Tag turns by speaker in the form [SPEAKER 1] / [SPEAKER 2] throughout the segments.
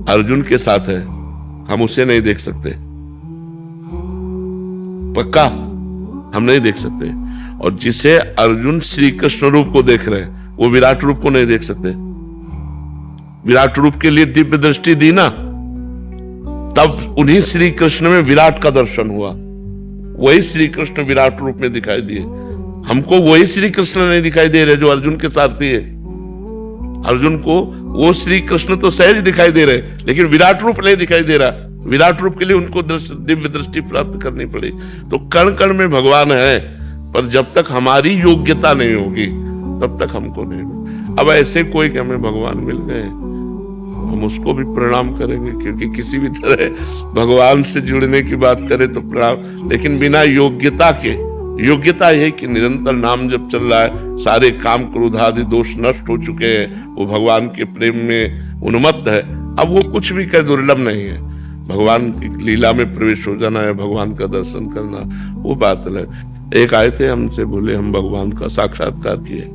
[SPEAKER 1] अर्जुन के साथ है, हम उसे नहीं देख सकते, पक्का हम नहीं देख सकते। और जिसे अर्जुन श्री कृष्ण रूप को देख रहे हैं, वो विराट रूप को नहीं देख सकते। विराट रूप के लिए दिव्य दृष्टि दी ना, तब उन्हीं श्री कृष्ण में विराट का दर्शन हुआ। वही श्री कृष्ण विराट रूप में दिखाई दिए। हमको वही श्री कृष्ण नहीं दिखाई दे रहे जो अर्जुन के सारथी है। अर्जुन को वो श्री कृष्ण तो सहज दिखाई दे रहे, लेकिन विराट रूप नहीं दिखाई दे रहा। विराट रूप के लिए उनको दिव्य दृष्टि प्राप्त करनी पड़ी। तो कण कण में भगवान है, पर जब तक हमारी योग्यता नहीं होगी तब तक हमको नहीं। अब ऐसे कोई कि हमें भगवान मिल गए, हम उसको भी प्रणाम करेंगे, क्योंकि किसी भी तरह भगवान से जुड़ने की बात करें तो प्रणाम, लेकिन बिना योग्यता के। योग्यता है कि निरंतर नाम जब चल रहा है, सारे काम क्रोध आदि दोष नष्ट हो चुके हैं, वो भगवान के प्रेम में उन्मत्त है। अब वो कुछ भी का दुर्लभ नहीं है। भगवान की लीला में प्रवेश हो जाना है, भगवान का दर्शन करना, वो बात अलग। एक आए थे हमसे, बोले हम भगवान का साक्षात्कार किए।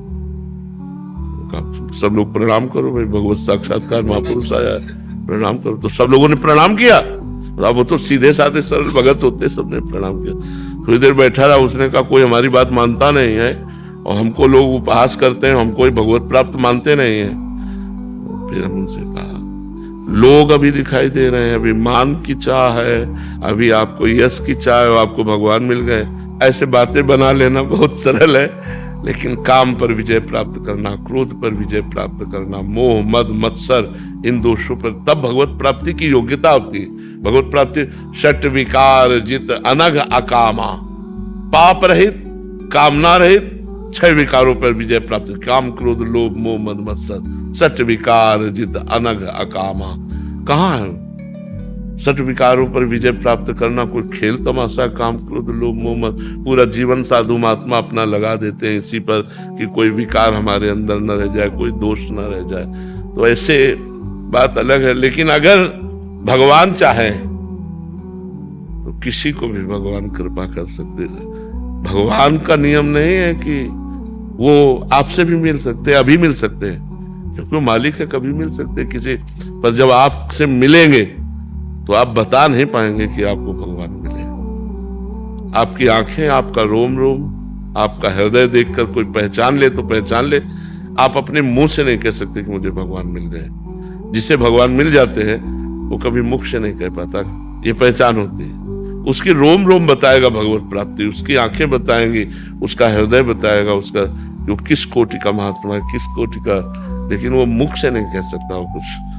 [SPEAKER 1] सब लोग प्रणाम करो भाई, भगवत साक्षात्कार महापुरुष आया है, प्रणाम करो। तो सब लोगों ने प्रणाम किया। अब वो तो सीधे साधे सरल भगत होते, सबने प्रणाम किया। थोड़ी देर बैठा रहा, उसने कहा कोई हमारी बात मानता नहीं है और हमको लोग उपहास करते हैं, हमको भगवत प्राप्त मानते नहीं है। फिर हम उनसे कहा लोग अभी दिखाई दे रहे हैं, अभी मान की चाह है, अभी आपको यश की चाह है, आपको भगवान मिल गए। ऐसे बातें बना लेना बहुत सरल है, लेकिन काम पर विजय प्राप्त करना, क्रोध पर विजय प्राप्त करना, मोह मद मत्सर इन दोषों पर, तब भगवत प्राप्ति की योग्यता होती है। भगवत प्राप्ति षट विकार जित अनघ अकामा, पाप रहित कामना रहित 6 विकारों पर विजय प्राप्त। काम क्रोध लोभ मोह मद मत्सर, षट विकार जित अनघ अकामा। कहाँ है षट विकारों पर विजय प्राप्त करना? कोई खेल तमाशा? काम क्रोध लोभ मोह मद, पूरा जीवन साधु महात्मा अपना लगा देते हैं इसी पर कि कोई विकार हमारे अंदर न रह जाए, कोई दोष न रह जाए। तो ऐसे बात अलग है। लेकिन अगर भगवान चाहे तो किसी को भी भगवान कृपा कर सकते हैं। भगवान का नियम नहीं है कि वो आपसे भी मिल सकते हैं, अभी मिल सकते हैं, क्योंकि वो मालिक है, कभी मिल सकते हैं किसी। पर जब आपसे मिलेंगे तो आप बता नहीं पाएंगे कि आपको भगवान मिले। आपकी आंखें, आपका रोम रोम, आपका हृदय देखकर कोई पहचान ले तो पहचान ले। आप अपने मुंह से नहीं कह सकते कि मुझे भगवान मिल गए। जिसे भगवान मिल जाते हैं वो कभी मुख से नहीं कह पाता, ये पहचान होती है। उसकी रोम रोम बताएगा भगवत प्राप्ति, उसकी आंखें बताएंगी, उसका हृदय बताएगा उसका कि वो किस कोटि का महात्मा है, किस कोटि का, लेकिन वो मुख से नहीं कह सकता वो कुछ।